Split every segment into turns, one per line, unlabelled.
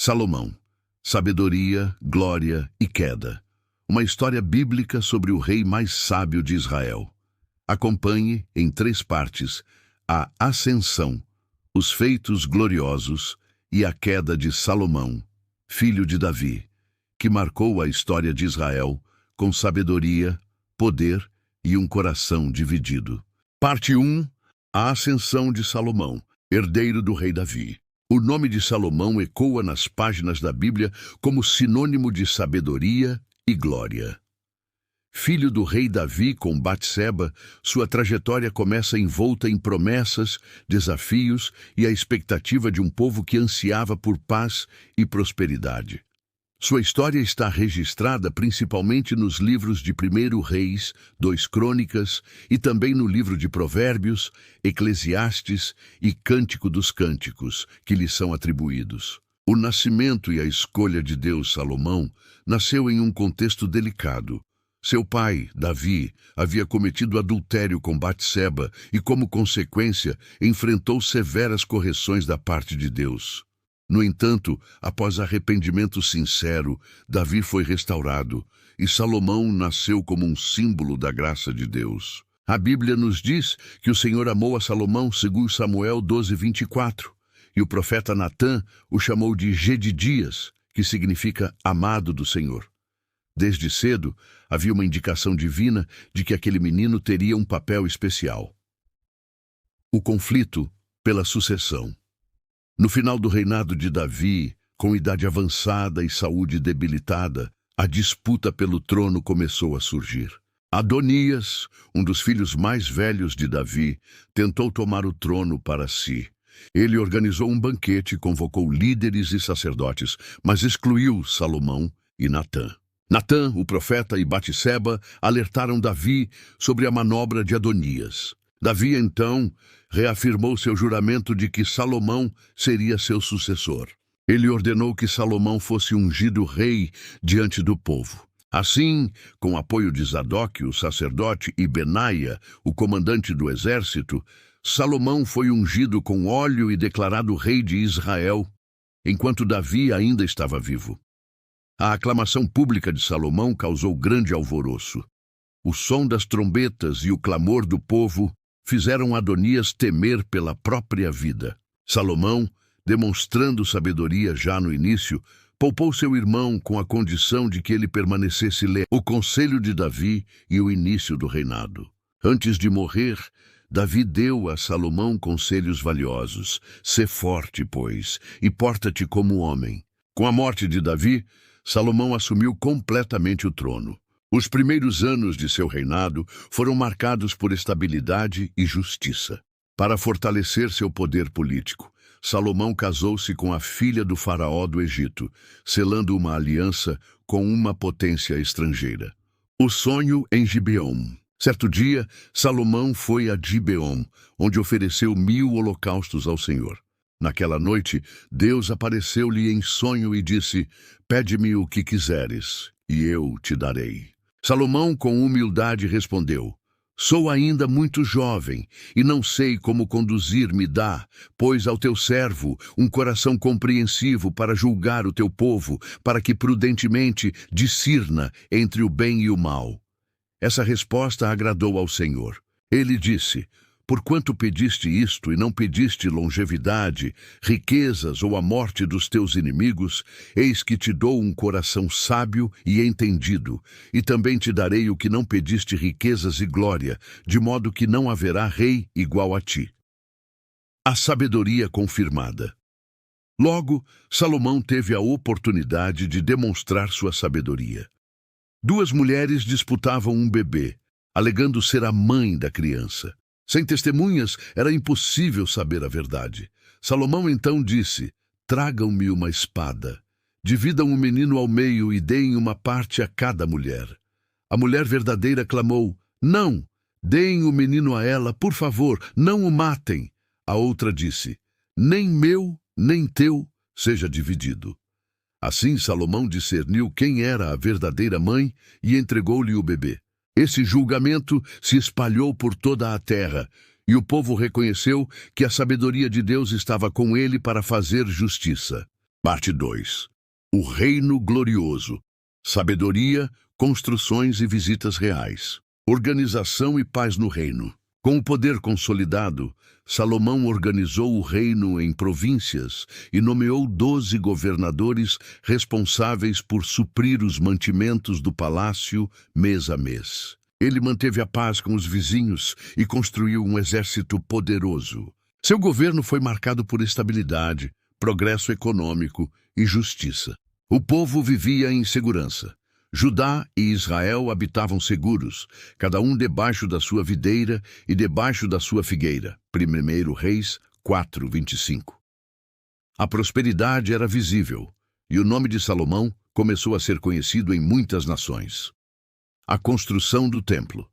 Salomão, sabedoria, glória e queda. Uma história bíblica sobre o rei mais sábio de Israel. Acompanhe, em 3 partes, a ascensão, os feitos gloriosos e a queda de Salomão, filho de Davi, que marcou a história de Israel com sabedoria, poder e um coração dividido. Parte 1. A ascensão de Salomão, herdeiro do rei Davi. O nome de Salomão ecoa nas páginas da Bíblia como sinônimo de sabedoria e glória. Filho do rei Davi com Batseba, sua trajetória começa envolta em promessas, desafios e a expectativa de um povo que ansiava por paz e prosperidade. Sua história está registrada principalmente nos livros de 1 Reis, 2 Crônicas e também no livro de Provérbios, Eclesiastes e Cântico dos Cânticos, que lhe são atribuídos. O nascimento e a escolha de Deus Salomão nasceu em um contexto delicado. Seu pai, Davi, havia cometido adultério com Batseba e, como consequência, enfrentou severas correções da parte de Deus. No entanto, após arrependimento sincero, Davi foi restaurado e Salomão nasceu como um símbolo da graça de Deus. A Bíblia nos diz que o Senhor amou a Salomão segundo Samuel 12:24, e o profeta Natã o chamou de Jedidias, que significa amado do Senhor. Desde cedo, havia uma indicação divina de que aquele menino teria um papel especial. O conflito pela sucessão. No final do reinado de Davi, com idade avançada e saúde debilitada, a disputa pelo trono começou a surgir. Adonias, um dos filhos mais velhos de Davi, tentou tomar o trono para si. Ele organizou um banquete e convocou líderes e sacerdotes, mas excluiu Salomão e Natã. Natã, o profeta, e Batseba alertaram Davi sobre a manobra de Adonias. Davi, então, reafirmou seu juramento de que Salomão seria seu sucessor. Ele ordenou que Salomão fosse ungido rei diante do povo. Assim, com apoio de Zadok, o sacerdote, e Benaia, o comandante do exército, Salomão foi ungido com óleo e declarado rei de Israel, enquanto Davi ainda estava vivo. A aclamação pública de Salomão causou grande alvoroço. O som das trombetas e o clamor do povo fizeram Adonias temer pela própria vida. Salomão, demonstrando sabedoria já no início, poupou seu irmão com a condição de que ele permanecesse leal ao conselho de Davi e o início do reinado. Antes de morrer, Davi deu a Salomão conselhos valiosos. Sê forte, pois, e porta-te como homem. Com a morte de Davi, Salomão assumiu completamente o trono. Os primeiros anos de seu reinado foram marcados por estabilidade e justiça. Para fortalecer seu poder político, Salomão casou-se com a filha do faraó do Egito, selando uma aliança com uma potência estrangeira. O sonho em Gibeon. Certo dia, Salomão foi a Gibeon, onde ofereceu 1000 holocaustos ao Senhor. Naquela noite, Deus apareceu-lhe em sonho e disse: "Pede-me o que quiseres, e eu te darei." Salomão, com humildade, respondeu: "Sou ainda muito jovem, e não sei como conduzir-me. Dá, pois, ao teu servo um coração compreensivo para julgar o teu povo, para que prudentemente discirna entre o bem e o mal." Essa resposta agradou ao Senhor. Ele disse: "Porquanto pediste isto e não pediste longevidade, riquezas ou a morte dos teus inimigos, eis que te dou um coração sábio e entendido, e também te darei o que não pediste, riquezas e glória, de modo que não haverá rei igual a ti." A sabedoria confirmada. Logo, Salomão teve a oportunidade de demonstrar sua sabedoria. 2 mulheres disputavam um bebê, alegando ser a mãe da criança. Sem testemunhas, era impossível saber a verdade. Salomão então disse: "Tragam-me uma espada. Dividam o menino ao meio e deem uma parte a cada mulher." A mulher verdadeira clamou: "Não, deem o menino a ela, por favor, não o matem." A outra disse: "Nem meu, nem teu seja dividido." Assim Salomão discerniu quem era a verdadeira mãe e entregou-lhe o bebê. Esse julgamento se espalhou por toda a terra, e o povo reconheceu que a sabedoria de Deus estava com ele para fazer justiça. Parte 2. O Reino Glorioso. Sabedoria, construções e visitas reais. Organização e paz no reino. Com o poder consolidado, Salomão organizou o reino em províncias e nomeou 12 governadores responsáveis por suprir os mantimentos do palácio mês a mês. Ele manteve a paz com os vizinhos e construiu um exército poderoso. Seu governo foi marcado por estabilidade, progresso econômico e justiça. O povo vivia em segurança. Judá e Israel habitavam seguros, cada um debaixo da sua videira e debaixo da sua figueira. 1 Reis 4:25. A prosperidade era visível, e o nome de Salomão começou a ser conhecido em muitas nações. A construção do templo.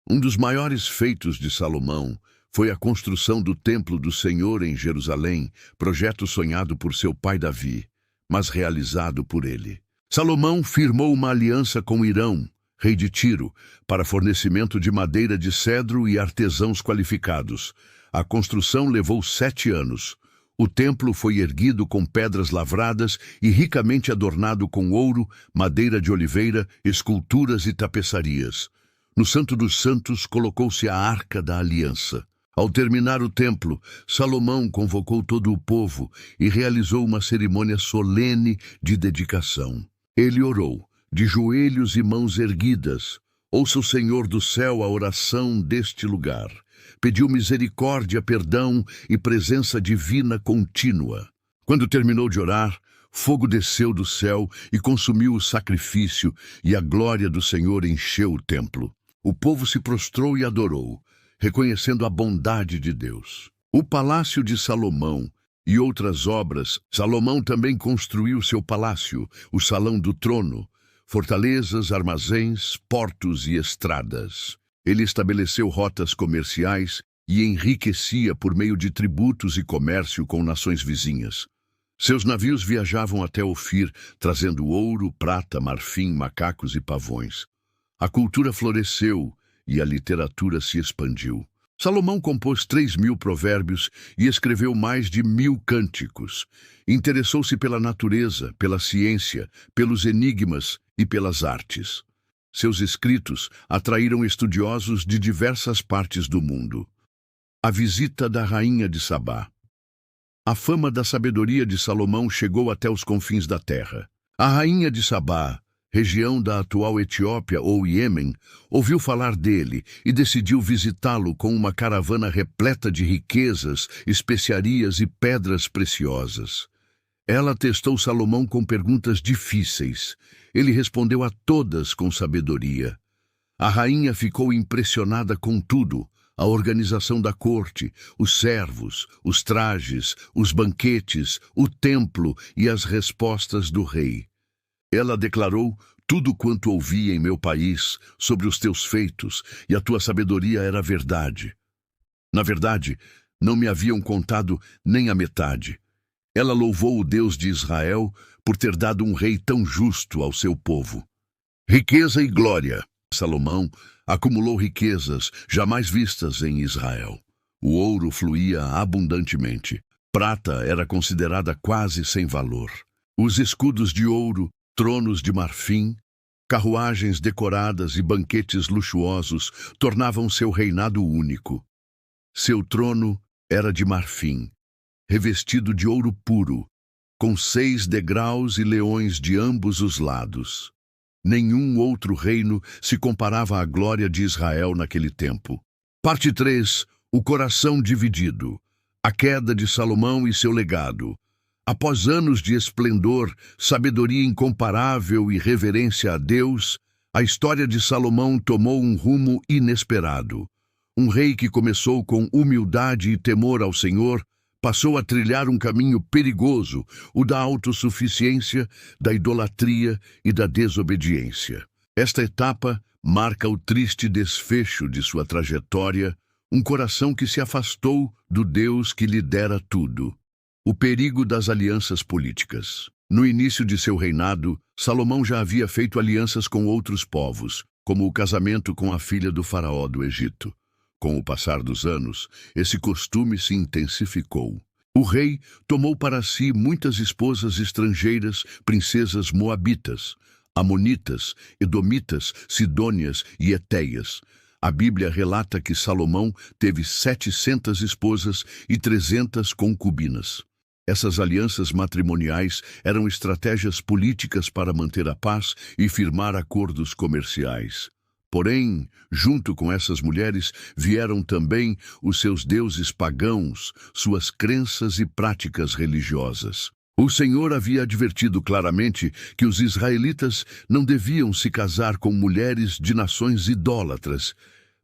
Um dos maiores feitos de Salomão foi a construção do templo do Senhor em Jerusalém, projeto sonhado por seu pai Davi, mas realizado por ele. Salomão firmou uma aliança com Irão, rei de Tiro, para fornecimento de madeira de cedro e artesãos qualificados. A construção levou 7 anos. O templo foi erguido com pedras lavradas e ricamente adornado com ouro, madeira de oliveira, esculturas e tapeçarias. No Santo dos Santos colocou-se a Arca da Aliança. Ao terminar o templo, Salomão convocou todo o povo e realizou uma cerimônia solene de dedicação. Ele orou, de joelhos e mãos erguidas. Ouça o Senhor do céu a oração deste lugar. Pediu misericórdia, perdão e presença divina contínua. Quando terminou de orar, fogo desceu do céu e consumiu o sacrifício, e a glória do Senhor encheu o templo. O povo se prostrou e adorou, reconhecendo a bondade de Deus. O Palácio de Salomão e outras obras. Salomão também construiu seu palácio, o Salão do Trono, fortalezas, armazéns, portos e estradas. Ele estabeleceu rotas comerciais e enriquecia por meio de tributos e comércio com nações vizinhas. Seus navios viajavam até Ofir, trazendo ouro, prata, marfim, macacos e pavões. A cultura floresceu e a literatura se expandiu. Salomão compôs 3.000 provérbios e escreveu mais de 1.000 cânticos. Interessou-se pela natureza, pela ciência, pelos enigmas e pelas artes. Seus escritos atraíram estudiosos de diversas partes do mundo. A visita da rainha de Sabá. A fama da sabedoria de Salomão chegou até os confins da terra. A rainha de Sabá, região da atual Etiópia ou Iêmen, ouviu falar dele e decidiu visitá-lo com uma caravana repleta de riquezas, especiarias e pedras preciosas. Ela testou Salomão com perguntas difíceis. Ele respondeu a todas com sabedoria. A rainha ficou impressionada com tudo: a organização da corte, os servos, os trajes, os banquetes, o templo e as respostas do rei. Ela declarou: tudo quanto ouvi em meu país sobre os teus feitos e a tua sabedoria era verdade. Na verdade, não me haviam contado nem a metade. Ela louvou o Deus de Israel por ter dado um rei tão justo ao seu povo. Riqueza e glória. Salomão acumulou riquezas jamais vistas em Israel. O ouro fluía abundantemente. Prata era considerada quase sem valor. Os escudos de ouro, tronos de marfim, carruagens decoradas e banquetes luxuosos tornavam seu reinado único. Seu trono era de marfim, revestido de ouro puro, com 6 degraus e leões de ambos os lados. Nenhum outro reino se comparava à glória de Israel naquele tempo. Parte 3. O coração dividido. A queda de Salomão e seu legado. Após anos de esplendor, sabedoria incomparável e reverência a Deus, a história de Salomão tomou um rumo inesperado. Um rei que começou com humildade e temor ao Senhor, passou a trilhar um caminho perigoso, o da autossuficiência, da idolatria e da desobediência. Esta etapa marca o triste desfecho de sua trajetória, um coração que se afastou do Deus que lhe dera tudo. O perigo das alianças políticas. No início de seu reinado, Salomão já havia feito alianças com outros povos, como o casamento com a filha do faraó do Egito. Com o passar dos anos, esse costume se intensificou. O rei tomou para si muitas esposas estrangeiras, princesas moabitas, amonitas, edomitas, sidônias e etéias. A Bíblia relata que Salomão teve 700 esposas e 300 concubinas. Essas alianças matrimoniais eram estratégias políticas para manter a paz e firmar acordos comerciais. Porém, junto com essas mulheres, vieram também os seus deuses pagãos, suas crenças e práticas religiosas. O Senhor havia advertido claramente que os israelitas não deviam se casar com mulheres de nações idólatras,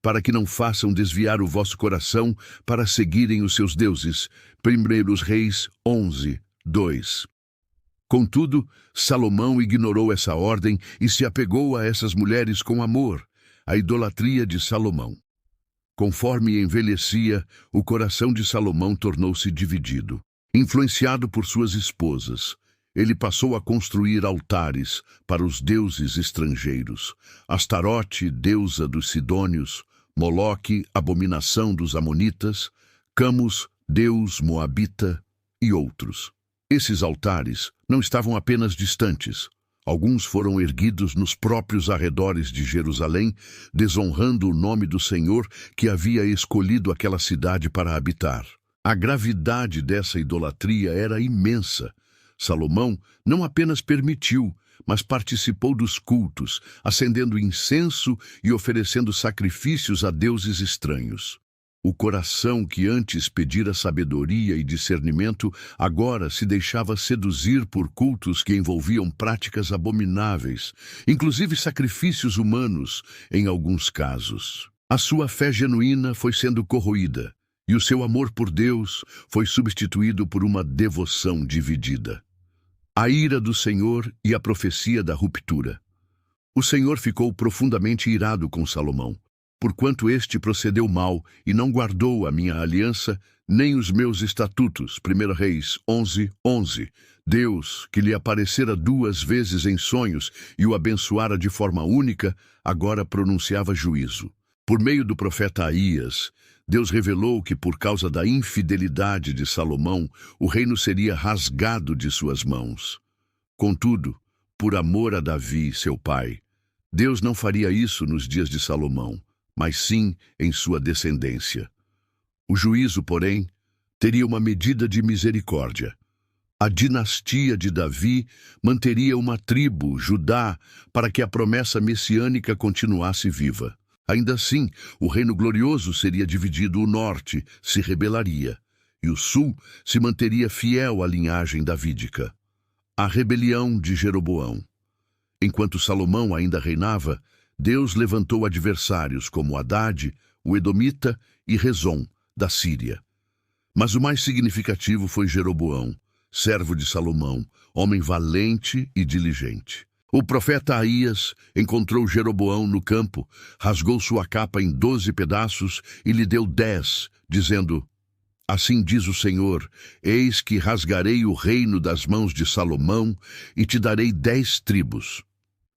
para que não façam desviar o vosso coração para seguirem os seus deuses. 1 Reis 11, 2. Contudo, Salomão ignorou essa ordem e se apegou a essas mulheres com amor. A idolatria de Salomão. Conforme envelhecia, o coração de Salomão tornou-se dividido. Influenciado por suas esposas, ele passou a construir altares para os deuses estrangeiros. Astarote, deusa dos sidônios, Moloque, abominação dos amonitas, Camus, deus moabita e outros. Esses altares não estavam apenas distantes. Alguns foram erguidos nos próprios arredores de Jerusalém, desonrando o nome do Senhor que havia escolhido aquela cidade para habitar. A gravidade dessa idolatria era imensa. Salomão não apenas permitiu, mas participou dos cultos, acendendo incenso e oferecendo sacrifícios a deuses estranhos. O coração que antes pedira sabedoria e discernimento, agora se deixava seduzir por cultos que envolviam práticas abomináveis, inclusive sacrifícios humanos, em alguns casos. A sua fé genuína foi sendo corroída, e o seu amor por Deus foi substituído por uma devoção dividida. A ira do Senhor e a profecia da ruptura. O Senhor ficou profundamente irado com Salomão, porquanto este procedeu mal e não guardou a minha aliança, nem os meus estatutos. 1 Reis 11, 11. Deus, que lhe aparecera 2 vezes em sonhos e o abençoara de forma única, agora pronunciava juízo. Por meio do profeta Aías, Deus revelou que, por causa da infidelidade de Salomão, o reino seria rasgado de suas mãos. Contudo, por amor a Davi, seu pai, Deus não faria isso nos dias de Salomão, mas sim em sua descendência. O juízo, porém, teria uma medida de misericórdia. A dinastia de Davi manteria uma tribo, Judá, para que a promessa messiânica continuasse viva. Ainda assim, o reino glorioso seria dividido. O norte se rebelaria, e o sul se manteria fiel à linhagem davídica. A rebelião de Jeroboão. Enquanto Salomão ainda reinava, Deus levantou adversários como Hadade, o Edomita e Rezon, da Síria. Mas o mais significativo foi Jeroboão, servo de Salomão, homem valente e diligente. O profeta Aías encontrou Jeroboão no campo, rasgou sua capa em 12 pedaços e lhe deu 10, dizendo: Assim diz o Senhor, eis que rasgarei o reino das mãos de Salomão e te darei 10 tribos.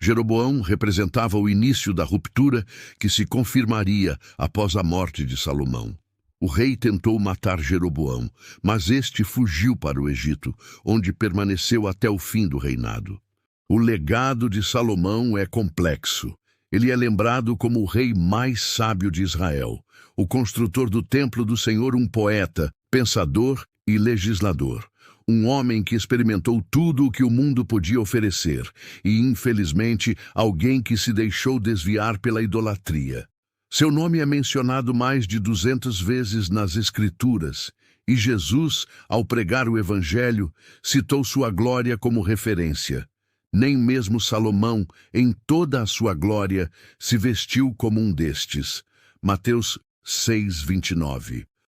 Jeroboão representava o início da ruptura que se confirmaria após a morte de Salomão. O rei tentou matar Jeroboão, mas este fugiu para o Egito, onde permaneceu até o fim do reinado. O legado de Salomão é complexo. Ele é lembrado como o rei mais sábio de Israel, o construtor do templo do Senhor, um poeta, pensador e legislador. Um homem que experimentou tudo o que o mundo podia oferecer e, infelizmente, alguém que se deixou desviar pela idolatria. Seu nome é mencionado mais de 200 vezes nas Escrituras, e Jesus, ao pregar o Evangelho, citou sua glória como referência. Nem mesmo Salomão, em toda a sua glória, se vestiu como um destes. Mateus 6, 29.